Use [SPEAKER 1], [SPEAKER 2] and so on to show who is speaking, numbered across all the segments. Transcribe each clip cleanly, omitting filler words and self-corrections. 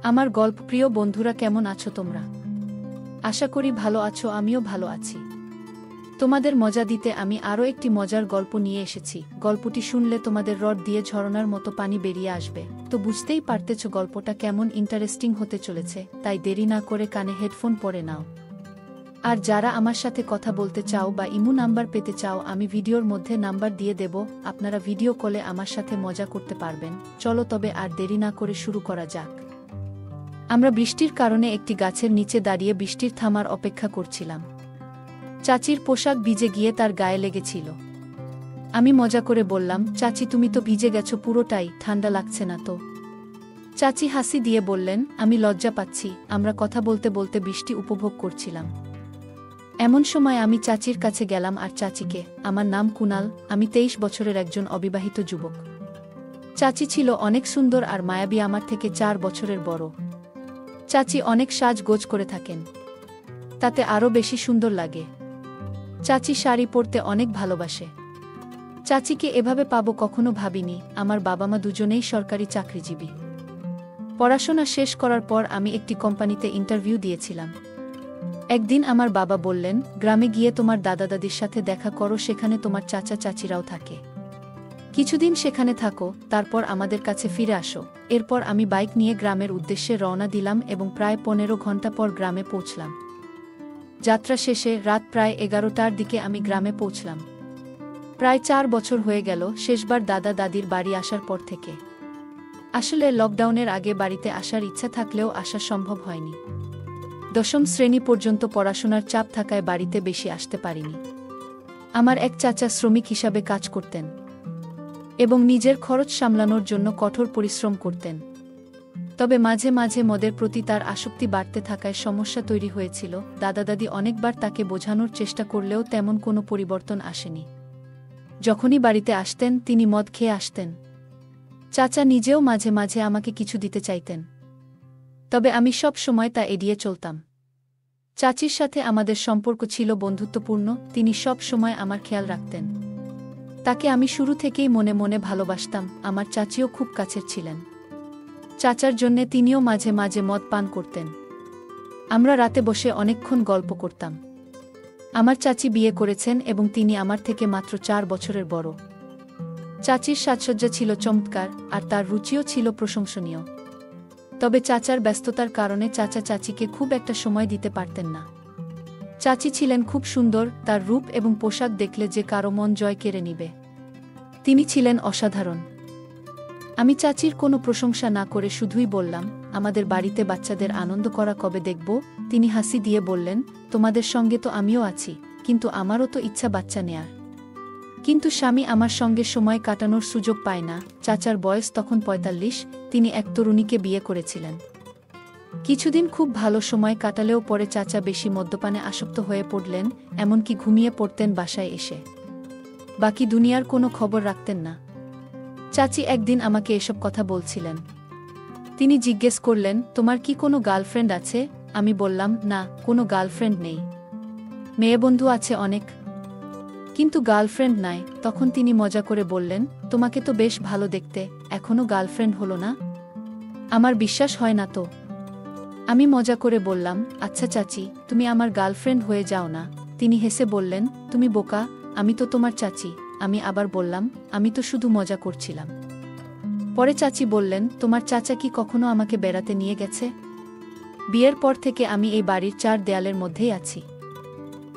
[SPEAKER 1] আমার গল্পপ্রিয় বন্ধুরা, কেমন আছো তোমরা? আশা করি ভালো আছো, আমিও ভালো আছি। তোমাদের মজা দিতে আমি আরও একটি মজার গল্প নিয়ে এসেছি। গল্পটি শুনলে তোমাদের রড দিয়ে ঝরনার মতো পানি বেরিয়ে আসবে। তো বুঝতেই পারতেছ গল্পটা কেমন ইন্টারেস্টিং হতে চলেছে, তাই দেরি না করে কানে হেডফোন পরে নাও। আর যারা আমার সাথে কথা বলতে চাও বা ইমো নাম্বার পেতে চাও, আমি ভিডিওর মধ্যে নাম্বার দিয়ে দেব, আপনারা ভিডিও কলে আমার সাথে মজা করতে পারবেন। চলো তবে আর দেরি না করে শুরু করা যাক। আমরা বৃষ্টির কারণে একটি গাছের নিচে দাঁড়িয়ে বৃষ্টির থামার অপেক্ষা করছিলাম। চাচির পোশাক ভিজে গিয়ে তার গায়ে লেগেছিল। আমি মজা করে বললাম, চাচি তুমি তো ভিজে গেছো পুরোটাই, ঠান্ডা লাগছে না তো? চাচি হাসি দিয়ে বললেন, আমি লজ্জা পাচ্ছি, আমরা কথা বলতে বলতে বৃষ্টি উপভোগ করছিলাম। এমন সময় আমি চাচির কাছে গেলাম আর চাচিকে, আমার নাম কুনাল, আমি 23 বছরের একজন অবিবাহিত যুবক। চাচি ছিল অনেক সুন্দর আর মায়াবী, আমার থেকে 4 বছরের বড়। চাচি অনেক সাজগোজ করে থাকেন, তাতে আরও বেশি সুন্দর লাগে। চাচি শাড়ি পরতে অনেক ভালোবাসে। চাচিকে এভাবে পাবো কখনো ভাবিনি। আমার বাবা মা দুজনেই সরকারি চাকরিজীবী। পড়াশোনা শেষ করার পর আমি একটি কোম্পানিতে ইন্টারভিউ দিয়েছিলাম। একদিন আমার বাবা বললেন, গ্রামে গিয়ে তোমার দাদা দাদির সাথে দেখা করো, সেখানে তোমার চাচা চাচিরাও থাকে। কিছুদিন সেখানে থাকো, তারপর আমাদের কাছে ফিরে আসো। এরপর আমি বাইক নিয়ে গ্রামের উদ্দেশ্যে রওনা দিলাম এবং প্রায় 15 ঘন্টা পর গ্রামে পৌঁছলাম। যাত্রা শেষে রাত প্রায় 11টার দিকে আমি গ্রামে পৌঁছলাম। প্রায় 4 বছর হয়ে গেল শেষবার দাদা দাদির বাড়ি আসার পর থেকে। আসলে লকডাউনের আগে বাড়িতে আসার ইচ্ছা থাকলেও আসা সম্ভব হয়নি। 10ম শ্রেণী পর্যন্ত পড়াশোনার চাপ থাকায় বাড়িতে বেশি আসতে পারিনি। আমার এক চাচা শ্রমিক হিসাবে কাজ করতেন এবং নিজের খরচ সামলানোর জন্য কঠোর পরিশ্রম করতেন। তবে মাঝে মাঝে মদের প্রতি তার আসক্তি বাড়তে থাকায় সমস্যা তৈরি হয়েছিল। দাদা দাদি অনেকবার তাকে বোঝানোর চেষ্টা করলেও তেমন কোনো পরিবর্তন আসেনি। যখনই বাড়িতে আসতেন তিনি মদ খেয়ে আসতেন। চাচা নিজেও মাঝে মাঝে আমাকে কিছু দিতে চাইতেন, তবে আমি সব সময় তা এড়িয়ে চলতাম। চাচির সাথে আমাদের সম্পর্ক ছিল বন্ধুত্বপূর্ণ, তিনি সব সময় আমার খেয়াল রাখতেন। তাকে আমি শুরু থেকেই মনে মনে ভালোবাসতাম। আমার চাচিও খুব কাছের ছিলেন। চাচার জন্যে তিনিও মাঝে মাঝে মদ পান করতেন। আমরা রাতে বসে অনেকক্ষণ গল্প করতাম। আমার চাচি বিয়ে করেছেন এবং তিনি আমার থেকে মাত্র 4 বছরের বড়। চাচির সাজসজ্জা ছিল চমৎকার আর তার রুচিও ছিল প্রশংসনীয়। তবে চাচার ব্যস্ততার কারণে চাচা চাচিকে খুব একটা সময় দিতে পারতেন না। চাচি ছিলেন খুব সুন্দর, তার রূপ এবং পোশাক দেখলে যে কারো মন জয় কেড়ে নিবে। তিনি ছিলেন অসাধারণ। আমি চাচির কোনো প্রশংসা না করে শুধুই বললাম, আমাদের বাড়িতে বাচ্চাদের আনন্দ করা কবে দেখব? তিনি হাসি দিয়ে বললেন, তোমাদের সঙ্গে তো আমিও আছি, কিন্তু আমারও তো ইচ্ছা বাচ্চা নেয়ার। কিন্তু স্বামী আমার সঙ্গে সময় কাটানোর সুযোগ পায় না। চাচার বয়স তখন 45, তিনি এক তরুণীকে বিয়ে করেছিলেন। কিছুদিন খুব ভালো সময় কাটালেও পরে চাচা বেশি মদ্যপানে আসক্ত হয়ে পড়লেন, এমনকি ঘুমিয়ে পড়তেন বাসায় এসে। বাকি দুনিয়ার কোনো খবর রাখতেন না। চাচি একদিন আমাকে এসব কথা বলছিলেন। তিনি জিজ্ঞেস করলেন, তোমার কি কোনো গার্লফ্রেন্ড আছে? আমি বললাম, না, কোনো গার্লফ্রেন্ড নেই। মেয়েবন্ধু আছে অনেক, কিন্তু গার্লফ্রেন্ড নাই। তখন তিনি মজা করে বললেন, তোমাকে তো বেশ ভালো দেখতে, এখনো গার্লফ্রেন্ড হলো না? আমার বিশ্বাস হয় না তো। আমি মজা করে বললাম, আচ্ছা চাচি, তুমি আমার গার্লফ্রেন্ড হয়ে যাও না। তিনি হেসে বললেন, তুমি বোকা, আমি তো তোমার চাচি। আমি আবার বললাম, আমি তো শুধু মজা করছিলাম। পরে চাচি বললেন, তোমার চাচা কি কখনো আমাকে বেড়াতে নিয়ে গেছে? বিয়ের পর থেকে আমি এই বাড়ির 4 দেয়ালের মধ্যেই আছি।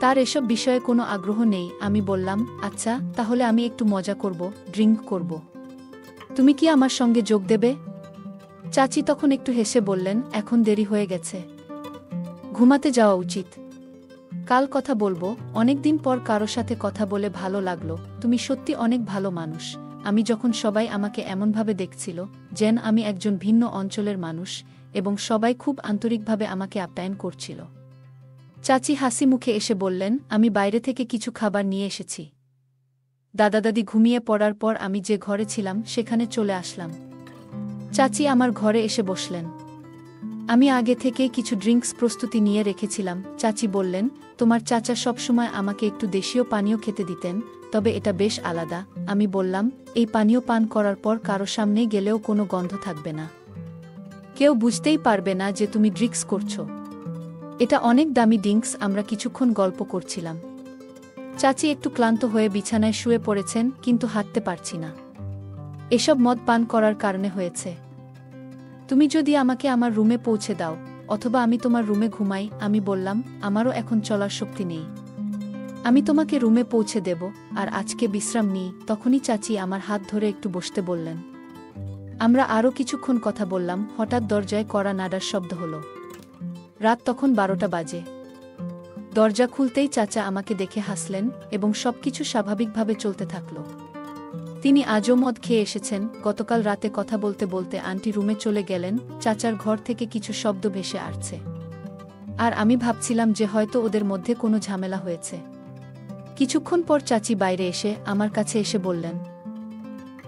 [SPEAKER 1] তার এসব বিষয়ে কোনো আগ্রহ নেই। আমি বললাম, আচ্ছা, তাহলে আমি একটু মজা করব, ড্রিঙ্ক করব। তুমি কি আমার সঙ্গে যোগ দেবে? চাচি তখন একটু হেসে বললেন, এখন দেরি হয়ে গেছে, ঘুমাতে যাওয়া উচিত। কাল কথা বলবো। অনেকদিন পর কারো সাথে কথা বলে ভালো লাগলো। তুমি সত্যি অনেক ভালো মানুষ। আমি যখন সবাই আমাকে এমনভাবে দেখছিল যেন আমি একজন ভিন্ন অঞ্চলের মানুষ, এবং সবাই খুব আন্তরিকভাবে আমাকে আপ্যায়ন করছিল। চাচি হাসি মুখে এসে বললেন, আমি বাইরে থেকে কিছু খাবার নিয়ে এসেছি। দাদা দাদি ঘুমিয়ে পড়ার পর আমি যে ঘরে ছিলাম সেখানে চলে আসলাম। চাচি আমার ঘরে এসে বসলেন। আমি আগে থেকেই কিছু ড্রিঙ্কস প্রস্তুতি নিয়ে রেখেছিলাম। চাচি বললেন, তোমার চাচা সবসময় আমাকে একটু দেশীয় পানীয় খেতে দিতেন, তবে এটা বেশ আলাদা। আমি বললাম, এই পানীয় পান করার পর কারো সামনে গেলেও কোনো গন্ধ থাকবে না। কেউ বুঝতেই পারবে না যে তুমি ড্রিঙ্কস করছো। এটা অনেক দামি ড্রিঙ্কস। আমরা কিছুক্ষণ গল্প করছিলাম। চাচি একটু ক্লান্ত হয়ে বিছানায় শুয়ে পড়েছেন, কিন্তু হাঁটতে পারছি না। এসব মদ পান করার কারণে হয়েছে। তুমি যদি আমাকে আমার রুমে পৌঁছে দাও, অথবা আমি তোমার রুমে ঘুমাই। আমি বললাম, আমারও এখন চলার শক্তি নেই। আমি তোমাকে রুমে পৌঁছে দেব, আর আজকে বিশ্রাম নিই। তখনই চাচি আমার হাত ধরে একটু বসতে বললেন। আমরা আরও কিছুক্ষণ কথা বললাম। হঠাৎ দরজায় কড়া নাড়ার শব্দ হলো। রাত তখন 12টা বাজে। দরজা খুলতেই চাচা আমাকে দেখে হাসলেন এবং সবকিছু স্বাভাবিকভাবে চলতে থাকল। তিনি আজও মদ খেয়ে এসেছেন। গতকাল রাতে কথা বলতে বলতে আন্টি রুমে চলে গেলেন। চাচার ঘর থেকে কিছু শব্দ ভেসে আসছে, আর আমি ভাবছিলাম যে হয়তো ওদের মধ্যে কোনো ঝামেলা হয়েছে। কিছুক্ষণ পর চাচি বাইরে এসে আমার কাছে এসে বললেন,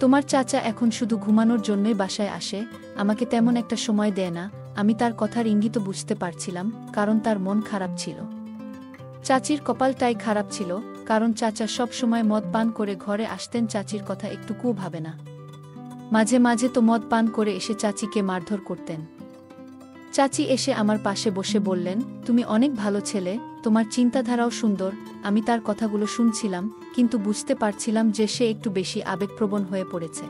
[SPEAKER 1] তোমার চাচা এখন শুধু ঘুমানোর জন্যই বাসায় আসে, আমাকে তেমন একটা সময় দেয় না। আমি তার কথার ইঙ্গিত বুঝতে পারছিলাম, কারণ তার মন খারাপ ছিল। চাচির কপালটাই খারাপ ছিল, কারণ চাচা সব সময় মদ পান করে ঘরে আসতেন। চাচির কথা একটুকুও ভাবে না। মাঝে মাঝে তো মদ পান করে এসে চাচিকে মারধর করতেন। চাচি এসে আমার পাশে বসে বললেন, তুমি অনেক ভালো ছেলে, তোমার চিন্তাধারাও সুন্দর। আমি তার কথাগুলো শুনছিলাম, কিন্তু বুঝতে পারছিলাম যে সে একটু বেশি আবেগপ্রবণ হয়ে পড়েছে।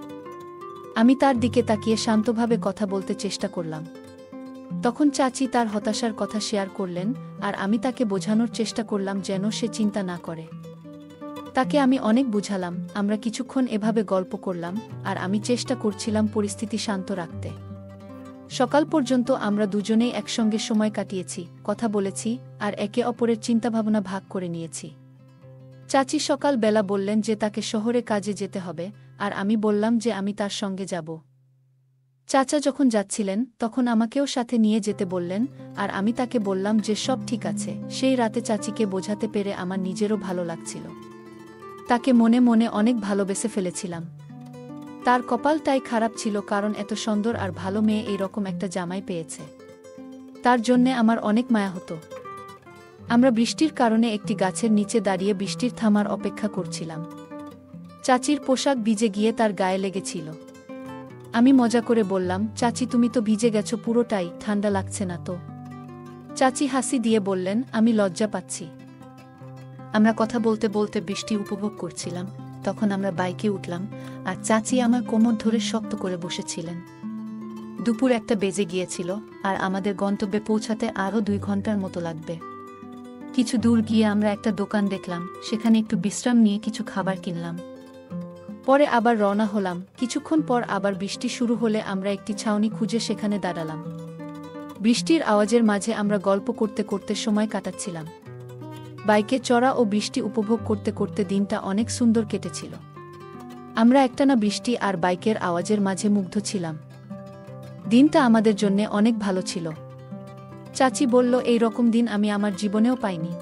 [SPEAKER 1] আমি তার দিকে তাকিয়ে শান্তভাবে কথা বলতে চেষ্টা করলাম। তখন চাচি তার হতাশার কথা শেয়ার করলেন, আর আমি তাকে বোঝানোর চেষ্টা করলাম যেন সে চিন্তা না করে। তাকে আমি অনেক বুঝালাম। আমরা কিছুক্ষণ এভাবে গল্প করলাম, আর আমি চেষ্টা করছিলাম পরিস্থিতি শান্ত রাখতে। সকাল পর্যন্ত আমরা দুজনেই একসঙ্গে সময় কাটিয়েছি, কথা বলেছি, আর একে অপরের চিন্তাভাবনা ভাগ করে নিয়েছি। চাচি সকাল বেলা বললেন যে তাকে শহরে কাজে যেতে হবে, আর আমি বললাম যে আমি তার সঙ্গে যাব। চাচা যখন যাচ্ছিলেন তখন আমাকেও সাথে নিয়ে যেতে বললেন, আর আমি তাকে বললাম যে সব ঠিক আছে। সেই রাতে চাচিকে বোঝাতে পেরে আমার নিজেরও ভালো লাগছিল। তাকে মনে মনে অনেক ভালোবেসে ফেলেছিলাম। তার কপালটাই খারাপ ছিল, কারণ এত সুন্দর আর ভালো মেয়ে এইরকম একটা জামাই পেয়েছে। তার জন্যে আমার অনেক মায়া হতো। আমরা বৃষ্টির কারণে একটি গাছের নিচে দাঁড়িয়ে বৃষ্টির থামার অপেক্ষা করছিলাম। চাচির পোশাক ভিজে গিয়ে তার গায়ে লেগেছিল। আমি মজা করে বললাম, চাচি তুমি তো ভিজে গেছো পুরোটাই, ঠান্ডা লাগছে না তো? চাচি হাসি দিয়ে বললেন, আমি লজ্জা পাচ্ছি। আমরা কথা বলতে বলতে বৃষ্টি উপভোগ করছিলাম। তখন আমরা বাইকে উঠলাম, আর চাচি আমার কোমর ধরে শক্ত করে বসেছিলেন। দুপুর 1টা বেজে গিয়েছিল, আর আমাদের গন্তব্যে পৌঁছাতে আরও 2 ঘন্টার মতো লাগবে। কিছু দূর গিয়ে আমরা একটা দোকান দেখলাম, সেখানে একটু বিশ্রাম নিয়ে কিছু খাবার কিনলাম। পরে আবার রওনা হলাম। কিছুক্ষণ পর আবার বৃষ্টি শুরু হলে আমরা একটি ছাউনি খুঁজে সেখানে দাঁড়ালাম। বৃষ্টির আওয়াজের মাঝে আমরা গল্প করতে করতে সময় কাটাচ্ছিলাম। বাইকে চড়া ও বৃষ্টি উপভোগ করতে করতে দিনটা অনেক সুন্দর কেটেছিল। আমরা একটানা বৃষ্টি আর বাইকের আওয়াজের মাঝে মুগ্ধ ছিলাম। দিনটা আমাদের জন্যে অনেক ভালো ছিল। চাচি বলল, এই রকম দিন আমি আমার জীবনেও পাইনি।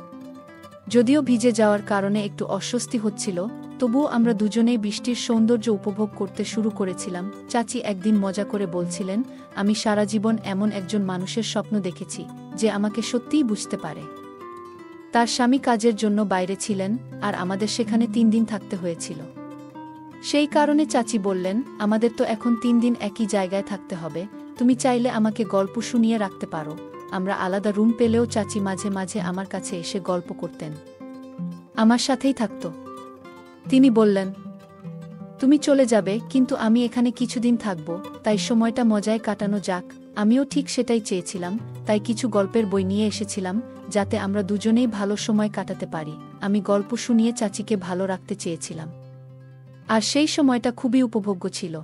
[SPEAKER 1] যদিও ভিজে যাওয়ার কারণে একটু অস্বস্তি হচ্ছিল, তবুও আমরা দুজনেই বৃষ্টির সৌন্দর্য উপভোগ করতে শুরু করেছিলাম। চাচি একদিন মজা করে বলছিলেন, আমি সারা জীবন এমন একজন মানুষের স্বপ্ন দেখেছি যে আমাকে সত্যিই বুঝতে পারে। তার স্বামী কাজের জন্য বাইরে ছিলেন, আর আমাদের সেখানে 3 দিন থাকতে হয়েছিল। সেই কারণে চাচি বললেন, আমাদের তো এখন 3 দিন একই জায়গায় থাকতে হবে, তুমি চাইলে আমাকে গল্প শুনিয়ে রাখতে পারো। আমরা আলাদা রুম পেলেও চাচি মাঝে মাঝে আমার কাছে এসে গল্প করতেন, আমার সাথেই থাকত। তিনি বললেন, তুমি চলে যাবে, কিন্তু আমি এখানে কিছুদিন থাকব, তাই সময়টা মজায় কাটানো যাক। আমিও ঠিক সেটাই চেয়েছিলাম, তাই কিছু গল্পের বই নিয়ে এসেছিলাম, যাতে আমরা দুজনেই ভালো সময় কাটাতে পারি। আমি গল্প শুনিয়ে চাচিকে ভালো রাখতে চেয়েছিলাম, আর সেই সময়টা খুবই উপভোগ্য ছিল।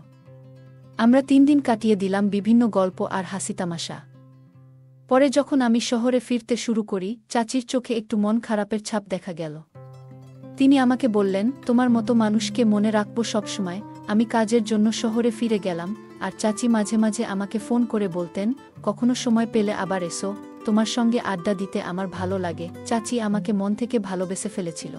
[SPEAKER 1] আমরা 3 দিন কাটিয়ে দিলাম বিভিন্ন গল্প আর হাসি তামাশা। পরে যখন আমি শহরে ফিরতে শুরু করি, চাচির চোখে একটু মন খারাপের ছাপ দেখা গেল। তিনি আমাকে বললেন, তোমার মতো মানুষকে মনে রাখবো সবসময়। আমি কাজের জন্য শহরে ফিরে গেলাম, আর চাচি মাঝে মাঝে আমাকে ফোন করে বলতেন, কখনো সময় পেলে আবার এসো, তোমার সঙ্গে আড্ডা দিতে আমার ভালো লাগে। চাচি আমাকে মন থেকে ভালোবেসে ফেলেছিল।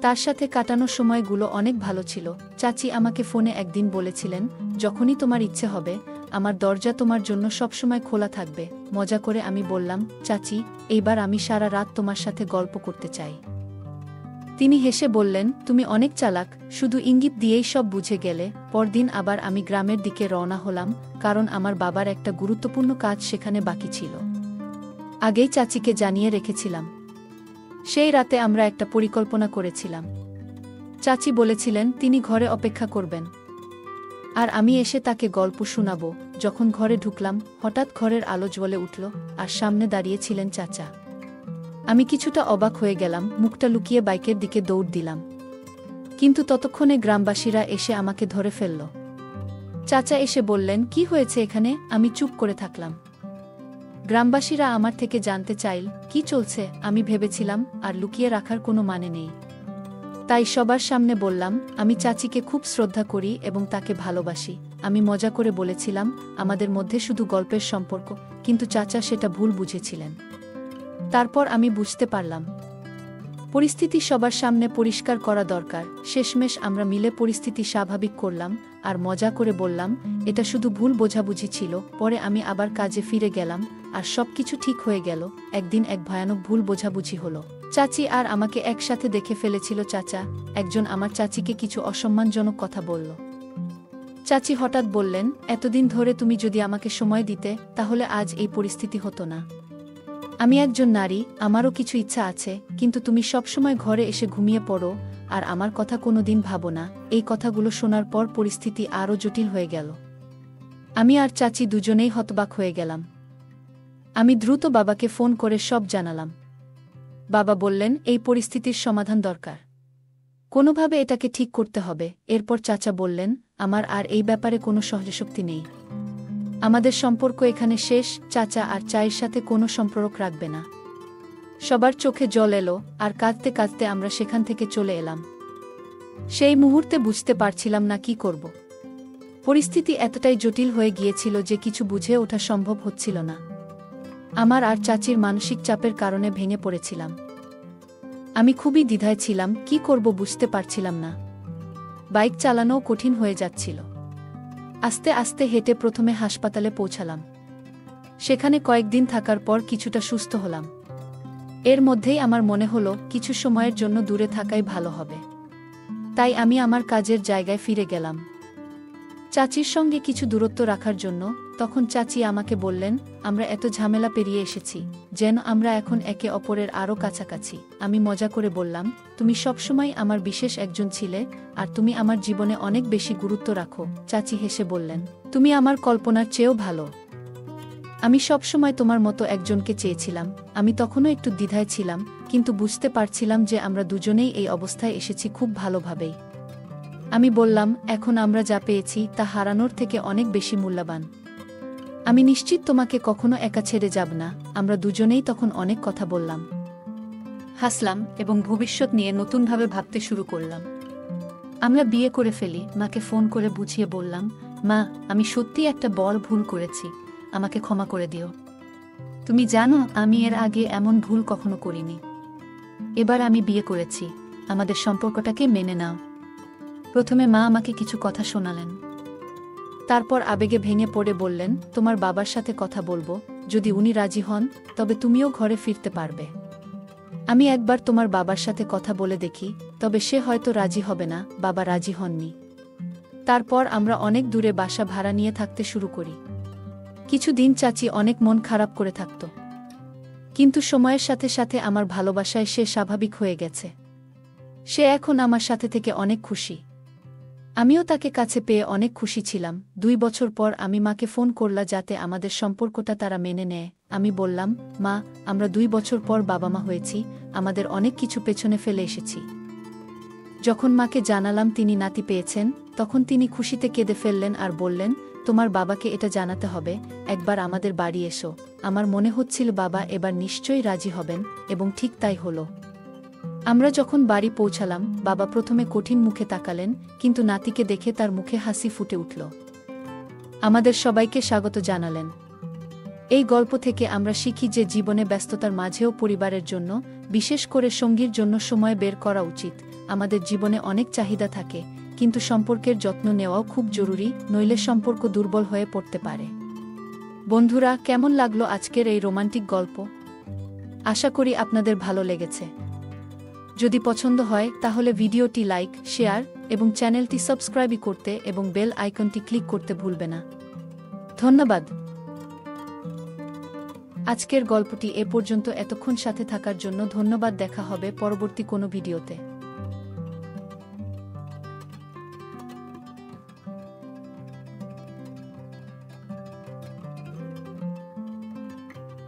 [SPEAKER 1] তার সাথে কাটানো সময়গুলো অনেক ভালো ছিল। চাচি আমাকে ফোনে একদিন বলেছিলেন, যখনই তোমার ইচ্ছে হবে, আমার দরজা তোমার জন্য সবসময় খোলা থাকবে। মজা করে আমি বললাম, চাচি, এইবার আমি সারা রাত তোমার সাথে গল্প করতে চাই। তিনি হেসে বললেন, তুমি অনেক চালাক, শুধু ইঙ্গিত দিয়েই সব বুঝে গেলে। পরদিন আবার আমি গ্রামের দিকে রওনা হলাম, কারণ আমার বাবার একটা গুরুত্বপূর্ণ কাজ সেখানে বাকি ছিল। আগেই চাচিকে জানিয়ে রেখেছিলাম। সেই রাতে আমরা একটা পরিকল্পনা করেছিলাম। চাচি বলেছিলেন তিনি ঘরে অপেক্ষা করবেন, আর আমি এসে তাকে গল্প শোনাব। যখন ঘরে ঢুকলাম, হঠাৎ ঘরের আলো জ্বলে উঠল, আর সামনে দাঁড়িয়েছিলেন চাচা। আমি কিছুটা অবাক হয়ে গেলাম, মুখটা লুকিয়ে বাইকের দিকে দৌড় দিলাম। কিন্তু ততক্ষণে গ্রামবাসীরা এসে আমাকে ধরে ফেলল। চাচা এসে বললেন, কি হয়েছে এখানে? আমি চুপ করে থাকলাম। গ্রামবাসীরা আমার থেকে জানতে চাইল কি চলছে। আমি ভেবেছিলাম আর লুকিয়ে রাখার কোনো মানে নেই, তাই সবার সামনে বললাম, আমি চাচিকে খুব শ্রদ্ধা করি এবং তাকে ভালোবাসি। আমি মজা করে বলেছিলাম আমাদের মধ্যে শুধু গল্পের সম্পর্ক, কিন্তু চাচা সেটা ভুল বুঝেছিলেন। তারপর আমি বুঝতে পারলাম পরিস্থিতি সবার সামনে পরিষ্কার করা দরকার। শেষমেশ আমরা মিলে পরিস্থিতি স্বাভাবিক করলাম আর মজা করে বললাম এটা শুধু ভুল বোঝাবুঝি ছিল। পরে আমি আবার কাজে ফিরে গেলাম আর সবকিছু ঠিক হয়ে গেল। একদিন এক ভয়ানক ভুল বোঝাবুঝি হলো। চাচি আর আমাকে একসাথে দেখে ফেলেছিল। চাচা একজন আমার চাচিকে কিছু অসম্মানজনক কথা বলল। চাচি হঠাৎ বললেন, এতদিন ধরে তুমি যদি আমাকে সময় দিতে, তাহলে আজ এই পরিস্থিতি হতো না। আমি একজন নারী, আমারও কিছু ইচ্ছা আছে, কিন্তু তুমি সবসময় ঘরে এসে ঘুমিয়ে পড়ো আর আমার কথা কোনোদিন ভাবো না। এই কথাগুলো শোনার পর পরিস্থিতি আরও জটিল হয়ে গেল। আমি আর চাচি দুজনেই হতবাক হয়ে গেলাম। আমি দ্রুত বাবাকে ফোন করে সব জানালাম। বাবা বললেন, এই পরিস্থিতির সমাধান দরকার, কোনোভাবে এটাকে ঠিক করতে হবে। এরপর চাচা বললেন, আমার আর এই ব্যাপারে কোনো সহ্যশক্তি নেই, আমাদের সম্পর্ক এখানে শেষ। চাচা আর চায়ের সাথে কোনো সম্পর্ক রাখবে না। সবার চোখে জল এলো, আর কাঁদতে কাঁদতে আমরা সেখান থেকে চলে এলাম। সেই মুহূর্তে বুঝতে পারছিলাম না কি করব। পরিস্থিতি এতটাই জটিল হয়ে গিয়েছিল যে কিছু বুঝে ওঠা সম্ভব হচ্ছিল না। আমার আর চাচির মানসিক চাপের কারণে ভেঙে পড়েছিলাম। আমি খুবই দ্বিধায় ছিলাম, কি করব বুঝতে পারছিলাম না। বাইক চালানোও কঠিন হয়ে যাচ্ছিল। আস্তে আস্তে হেঁটে প্রথমে হাসপাতালে পৌঁছালাম। সেখানে কয়েকদিন থাকার পর কিছুটা সুস্থ হলাম। এর মধ্যেই আমার মনে হলো কিছু সময়ের জন্য দূরে থাকাই ভালো হবে। তাই আমি আমার কাজের জায়গায় ফিরে গেলাম, চাচির সঙ্গে কিছু দূরত্ব রাখার জন্য। তখন চাচি আমাকে বললেন, আমরা এত ঝামেলা পেরিয়ে এসেছি, যেন আমরা এখন একে অপরের আরও কাছাকাছি। আমি মজা করে বললাম, তুমি সবসময় আমার বিশেষ একজন ছিলে, আর তুমি আমার জীবনে অনেক বেশি গুরুত্ব রাখো। চাচি হেসে বললেন, তুমি আমার কল্পনার চেয়েও ভালো। আমি সবসময় তোমার মতো একজনকে চেয়েছিলাম। আমি তখনও একটু দ্বিধায় ছিলাম, কিন্তু বুঝতে পারছিলাম যে আমরা দুজনেই এই অবস্থায় এসেছি খুব ভালোভাবেই। আমি বললাম, এখন আমরা যা পেয়েছি তা হারানোর থেকে অনেক বেশি মূল্যবান। আমি নিশ্চিত তোমাকে কখনো একা ছেড়ে যাব না। আমরা দুজনেই তখন অনেক কথা বললাম, হাসলাম এবং ভবিষ্যৎ নিয়ে নতুনভাবে ভাবতে শুরু করলাম। আমরা বিয়ে করে ফেলি। মাকে ফোন করে বুঝিয়ে বললাম, মা, আমি সত্যি একটা বড় ভুল করেছি, আমাকে ক্ষমা করে দিও। তুমি জানো আমি এর আগে এমন ভুল কখনো করিনি। এবার আমি বিয়ে করেছি, আমাদের সম্পর্কটাকে মেনে নাও। প্রথমে মা আমাকে কিছু কথা শোনালেন, তারপর আবেগে ভেঙে পড়ে বললেন, তোমার বাবার সাথে কথা বলবো, যদি উনি রাজি হন তবে তুমিও ঘরে ফিরতে পারবে। আমি একবার তোমার বাবার সাথে কথা বলে দেখি, তবে সে হয়তো রাজি হবে না। বাবা রাজি হননি। তারপর আমরা অনেক দূরে বাসা ভাড়া নিয়ে থাকতে শুরু করি। কিছুদিন চাচি অনেক মন খারাপ করে থাকত, কিন্তু সময়ের সাথে সাথে আমার ভালোবাসায় সে স্বাভাবিক হয়ে গেছে। সে এখন আমার সাথে থেকে অনেক খুশি। আমিও তাকে কাছে পেয়ে অনেক খুশি ছিলাম। 2 বছর পর আমি মাকে ফোন করলাম যাতে আমাদের সম্পর্কটা তারা মেনে নেয়। আমি বললাম, মা, আমরা 2 বছর পর বাবা মা হয়েছি, আমাদের অনেক কিছু পেছনে ফেলে এসেছি। যখন মাকে জানালাম তিনি নাতি পেয়েছেন, তখন তিনি খুশিতে কেঁদে ফেললেন আর বললেন, তোমার বাবাকে এটা জানাতে হবে, একবার আমাদের বাড়ি এসো। আমার মনে হচ্ছিল বাবা এবার নিশ্চয়ই রাজি হবেন, এবং ঠিক তাই হলো। আমরা যখন বাড়ি পৌঁছালাম, বাবা প্রথমে কঠিন মুখে তাকালেন, কিন্তু নাতিকে দেখে তার মুখে হাসি ফুটে উঠল। আমাদের সবাইকে স্বাগত জানালেন। এই গল্প থেকে আমরা শিখি যে জীবনে ব্যস্ততার মাঝেও পরিবারের জন্য, বিশেষ করে সঙ্গীর জন্য সময় বের করা উচিত। আমাদের জীবনে অনেক চাহিদা থাকে, কিন্তু সম্পর্কের যত্ন নেওয়াও খুব জরুরি, নইলে সম্পর্ক দুর্বল হয়ে পড়তে পারে। বন্ধুরা, কেমন লাগলো আজকের এই রোমান্টিক গল্প? আশা করি আপনাদের ভালো লেগেছে। যদি পছন্দ হয় তাহলে ভিডিওটি লাইক, শেয়ার এবং চ্যানেলটি সাবস্ক্রাইব করতে এবং বেল আইকনটি ক্লিক করতে ভুলবে না। ধন্যবাদ। আজকের গল্পটি এ পর্যন্ত। এতক্ষণ সাথে থাকার জন্য ধন্যবাদ। দেখা হবে পরবর্তী কোনো ভিডিওতে।